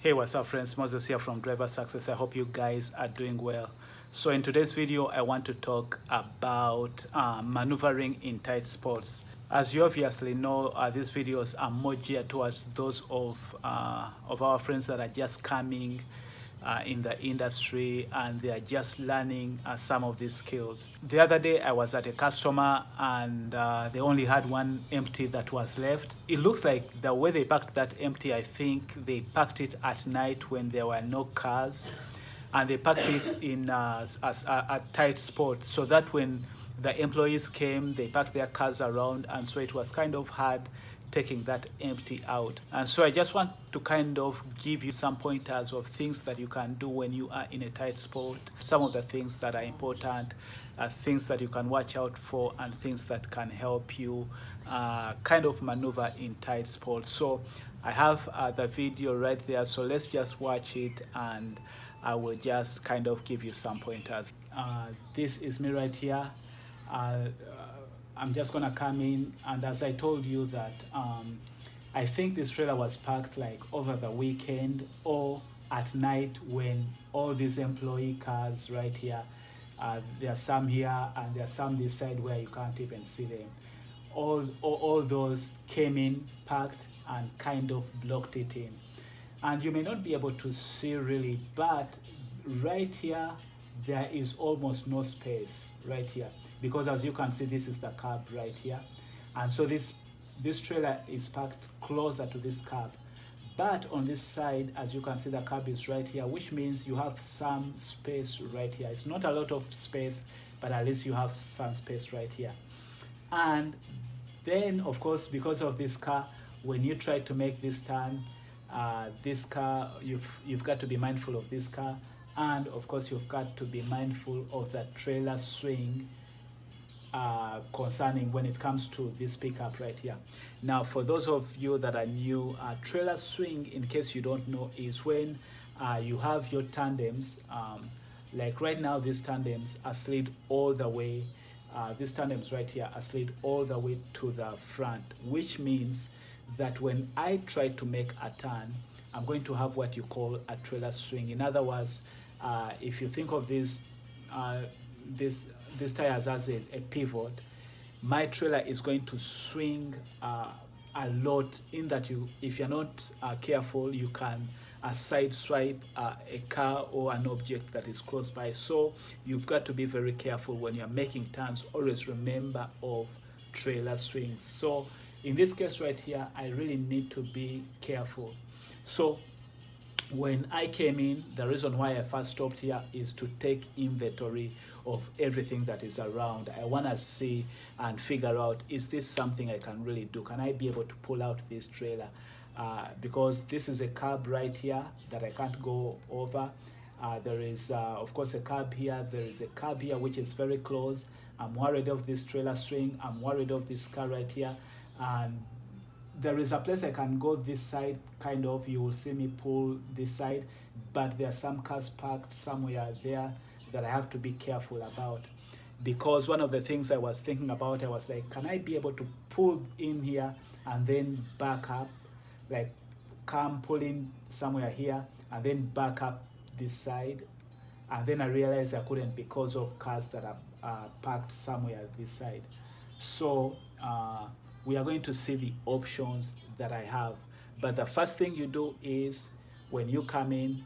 Hey, what's up friends? Moses here from Driver Success. I hope you guys are doing well. So in today's video, I want to talk about maneuvering in tight spots. As you obviously know, these videos are more geared towards those of our friends that are just coming in the industry and they are just learning some of these skills. The other day I was at a customer and they only had one empty that was left. It looks like the way they packed that empty, I think they packed it at night when there were no cars, and they packed it in a tight spot so that when the employees came, they parked their cars around, and so it was kind of hard taking that empty out. And so I just want to kind of give you some pointers of things that you can do when you are in a tight spot, some of the things that are important, things that you can watch out for, and things that can help you kind of maneuver in tight spots. So I have the video right there, so let's just watch it and I will just kind of give you some pointers. This is me right here. I'm just gonna come in, and as I told you that I think this trailer was parked like over the weekend or at night when all these employee cars right here, there are some here and there are some this side where you can't even see them. All those came in, parked, and kind of blocked it in. And you may not be able to see really, but right here there is almost no space right here, because as you can see, this is the curb right here, and so this trailer is parked closer to this curb. But on this side, as you can see, the curb is right here, which means you have some space right here. It's not a lot of space, but at least you have some space right here. And then of course, because of this car, when you try to make this turn, this car, you've got to be mindful of this car, and of course you've got to be mindful of the trailer swing concerning when it comes to this pickup right here. Now, for those of you that are new, trailer swing, in case you don't know, is when you have your tandems. Like right now, these tandems are slid all the way. These tandems right here are slid all the way to the front, which means that when I try to make a turn, I'm going to have what you call a trailer swing. In other words, if you think of this tires as a pivot, my trailer is going to swing a lot, in that if you're not careful, you can side swipe a car or an object that is close by. So you've got to be very careful when you're making turns. Always remember of trailer swings. So in this case right here, I really need to be careful. So when I came in, the reason why I first stopped here is to take inventory of everything that is around. I want to see and figure out, is this something I can really do? Can I be able to pull out this trailer? Because this is a curb right here that I can't go over. There is, of course, a curb here. There is a curb here, which is very close. I'm worried of this trailer swing. I'm worried of this car right here. And there is a place I can go this side, kind of, you will see me pull this side, but there are some cars parked somewhere there that I have to be careful about. Because one of the things I was thinking about, I was like, can I be able to pull in here and then back up, like come pull in somewhere here and then back up this side? And then I realized I couldn't, because of cars that are parked somewhere this side. So we are going to see the options that I have. But the first thing you do is, when you come in,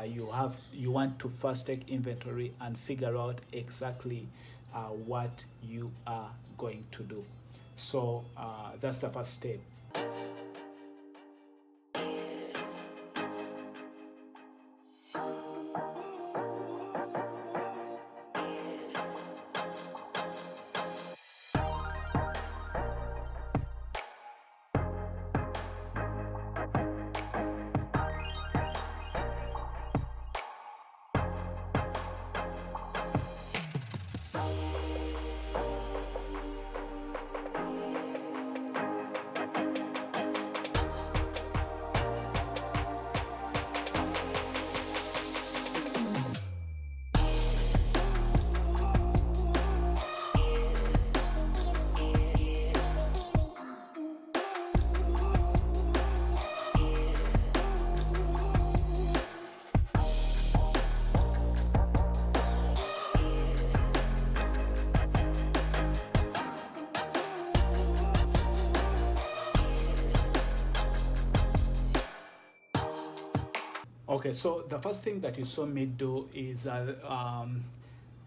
you want to first take inventory and figure out exactly what you are going to do. So that's the first step. Okay, so the first thing that you saw me do is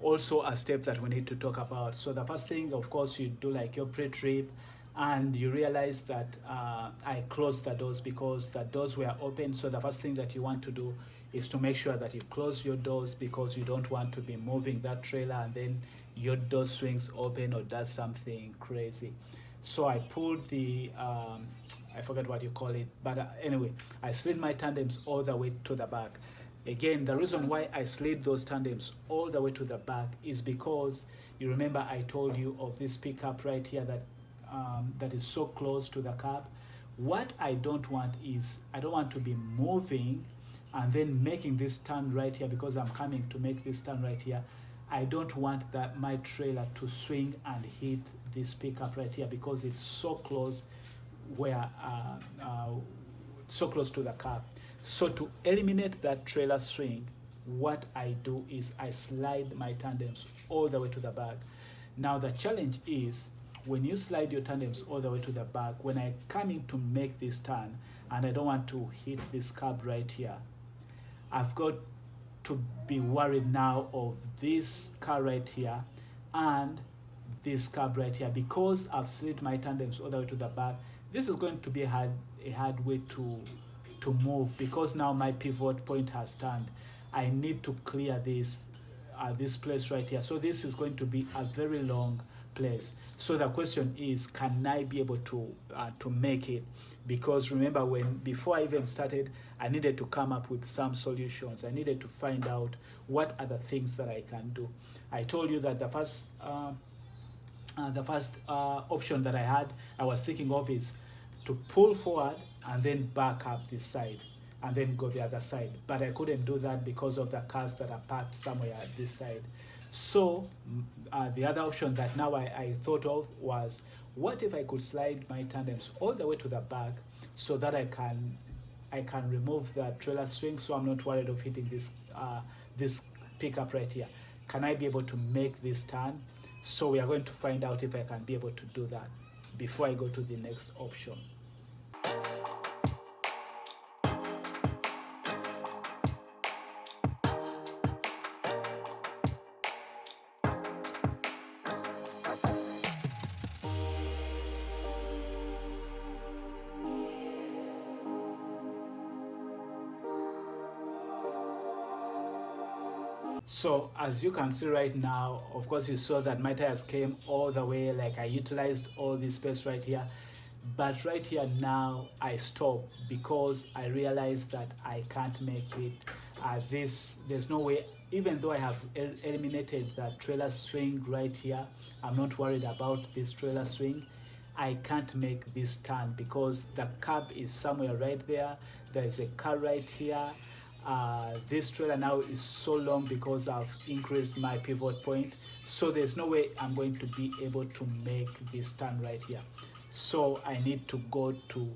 also a step that we need to talk about. So the first thing, of course, you do like your pre-trip, and you realize that I closed the doors because the doors were open. So the first thing that you want to do is to make sure that you close your doors, because you don't want to be moving that trailer and then your door swings open or does something crazy. So I pulled the I forget what you call it, but anyway, I slid my tandems all the way to the back. Again, the reason why I slid those tandems all the way to the back is because you remember I told you of this pickup right here that is so close to the curb. What I don't want is, I don't want to be moving and then making this turn right here, because I'm coming to make this turn right here. I don't want that my trailer to swing and hit this pickup right here, because it's so close where so close to the curb. So to eliminate that trailer swing, what I do is I slide my tandems all the way to the back. Now the challenge is, when you slide your tandems all the way to the back, when I come in to make this turn and I don't want to hit this curb right here, I've got to be worried now of this car right here and this curb right here, because I've slid my tandems all the way to the back. This is going to be a hard way to move, because now my pivot point has turned. I need to clear this place right here. So this is going to be a very long place. So the question is, can I be able to make it? Because remember, before I even started, I needed to come up with some solutions. I needed to find out what are the things that I can do. I told you that the first option that I was thinking of is to pull forward and then back up this side and then go the other side. But I couldn't do that because of the cars that are parked somewhere at this side. So the other option that now I thought of was, what if I could slide my tandems all the way to the back, so that I can remove the trailer swing, so I'm not worried of hitting this pickup right here. Can I be able to make this turn? So we are going to find out if I can be able to do that before I go to the next option. So as you can see right now, of course you saw that my tires came all the way, like I utilized all this space right here. But right here now I stop, because I realized that I can't make it. There's no way, even though I have eliminated the trailer swing right here, I'm not worried about this trailer swing. I can't make this turn because the curb is somewhere right there. There is a car right here. This trailer now is so long because I've increased my pivot point. So there's no way I'm going to be able to make this turn right here. So I need to go to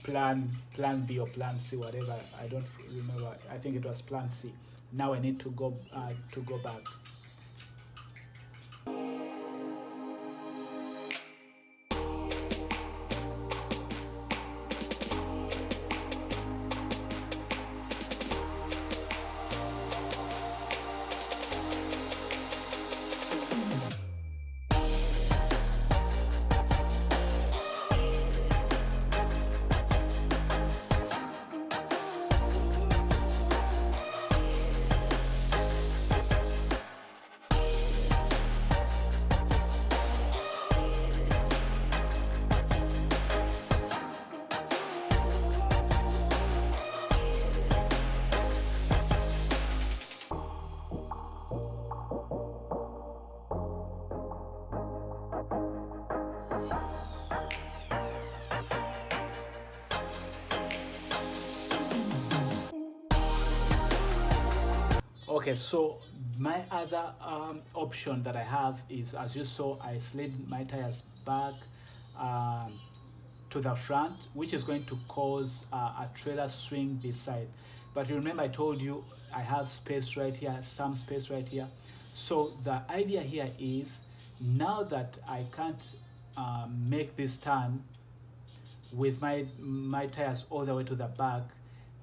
plan B or plan C, whatever. I don't remember. I think it was plan C. Now I need to go back. Okay, so my other option that I have is, as you saw, I slid my tires back um, to the front, which is going to cause a trailer swing this side. But you remember I told you I have space right here, some space right here. So the idea here is, now that I can't make this turn with my tires all the way to the back,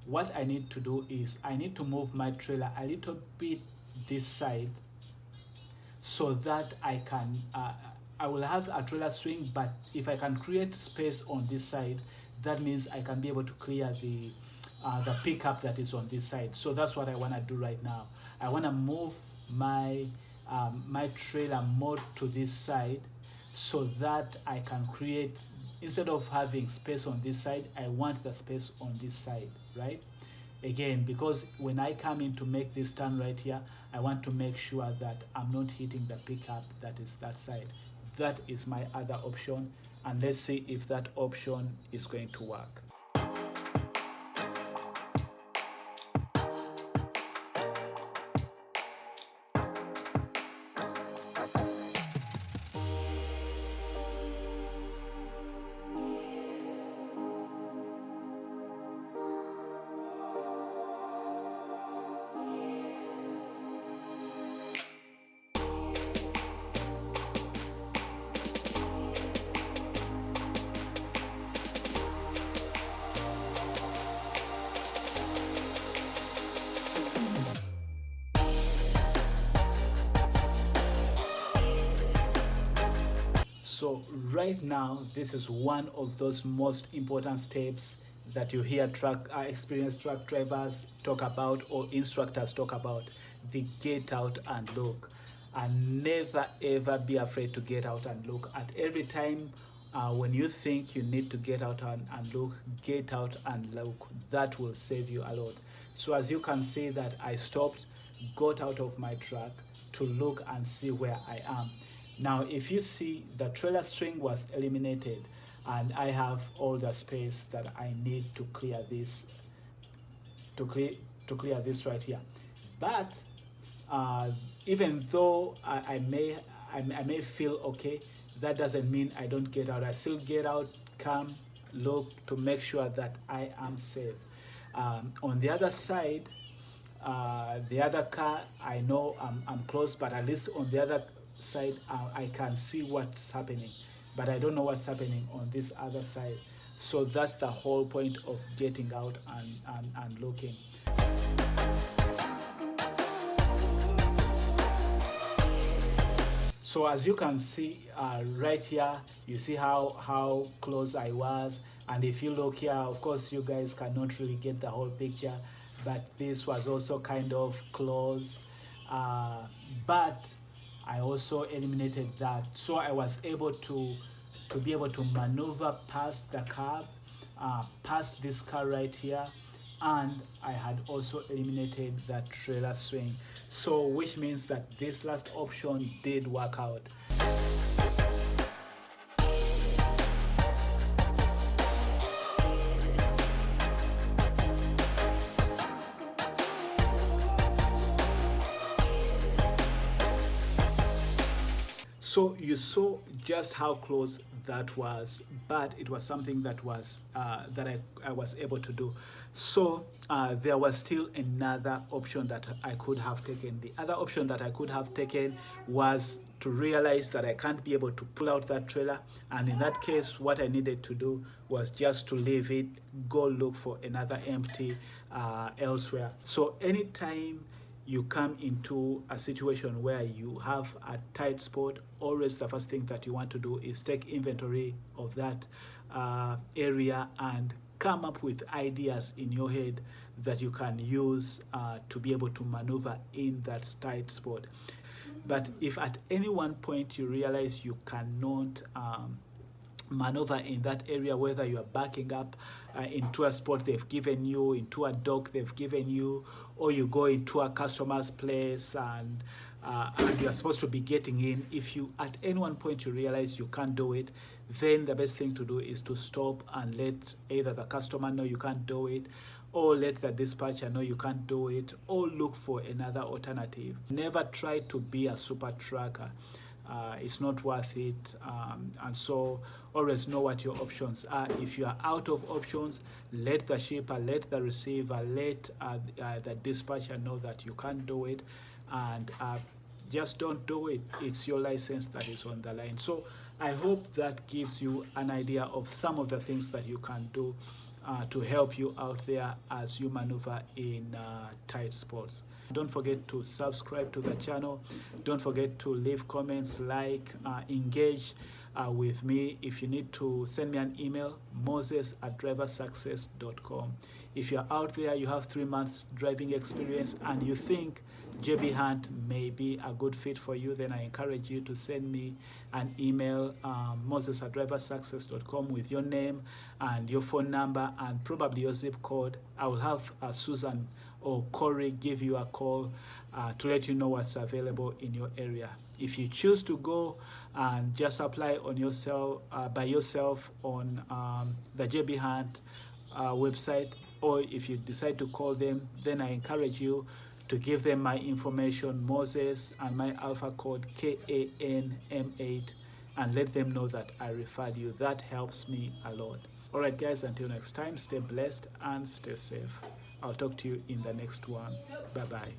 what I need to do is I need to move my trailer a little bit this side so that I will have a trailer swing, but if I can create space on this side, that means I can be able to clear the pickup that is on this side. So that's what I want to do right now. I want to move my my trailer more to this side so that I can create, instead of having space on this side, I want the space on this side, right? Again, because when I come in to make this turn right here, I want to make sure that I'm not hitting the pickup that is that side. That is my other option, and let's see if that option is going to work. So right now, this is one of those most important steps that you hear experienced truck drivers talk about or instructors talk about, the get out and look. And never ever be afraid to get out and look. At every time when you think you need to get out and look, get out and look. That will save you a lot. So as you can see that I stopped, got out of my truck to look and see where I am. Now, if you see, the trailer string was eliminated and I have all the space that I need to clear this, to clear this right here. But even though I may feel okay, that doesn't mean I don't get out. I still get out, come, look to make sure that I am safe. On the other side, the other car, I know I'm close, but at least on the other side I can see what's happening, but I don't know what's happening on this other side. So that's the whole point of getting out and looking. So as you can see right here, you see how close I was, and if you look here, of course you guys cannot really get the whole picture, but this was also kind of close, but I also eliminated that. So I was able to be able to maneuver past the curb, past this car right here, and I had also eliminated that trailer swing. So which means that this last option did work out. So you saw just how close that was, but it was something that was that I was able to do. So there was still another option that I could have taken. The other option that I could have taken was to realize that I can't be able to pull out that trailer, and in that case what I needed to do was just to leave it, go look for another empty elsewhere. So anytime you come into a situation where you have a tight spot, always the first thing that you want to do is take inventory of that area and come up with ideas in your head that you can use to be able to maneuver in that tight spot. But if at any one point you realize you cannot maneuver in that area, whether you are backing up into a spot they've given you, into a dock they've given you, or you go into a customer's place and you're supposed to be getting in, if you at any one point you realize you can't do it, then the best thing to do is to stop and let either the customer know you can't do it, or let the dispatcher know you can't do it, or look for another alternative. Never try to be a super trucker. It's not worth it, and so always know what your options are. If you are out of options, let the shipper, let the receiver, let the dispatcher know that you can't do it, and just don't do it. It's your license that is on the line. So I hope that gives you an idea of some of the things that you can do to help you out there as you maneuver in tight sports. Don't forget to subscribe to the channel. Don't forget to leave comments, like, engage with me. If you need to send me an email, moses@driversuccess.com. If you're out there, you have 3 months driving experience and you think JB Hunt may be a good fit for you, then I encourage you to send me an email, moses@driversuccess.com, with your name and your phone number and probably your zip code. I will have Susan or Corey give you a call to let you know what's available in your area. If you choose to go and just apply on yourself by yourself on the JB Hunt website, or if you decide to call them, then I encourage you to give them my information, Moses, and my alpha code KANM8, and let them know that I referred you. That helps me a lot. All right, guys, until next time, stay blessed and stay safe. I'll talk to you in the next one. Bye-bye.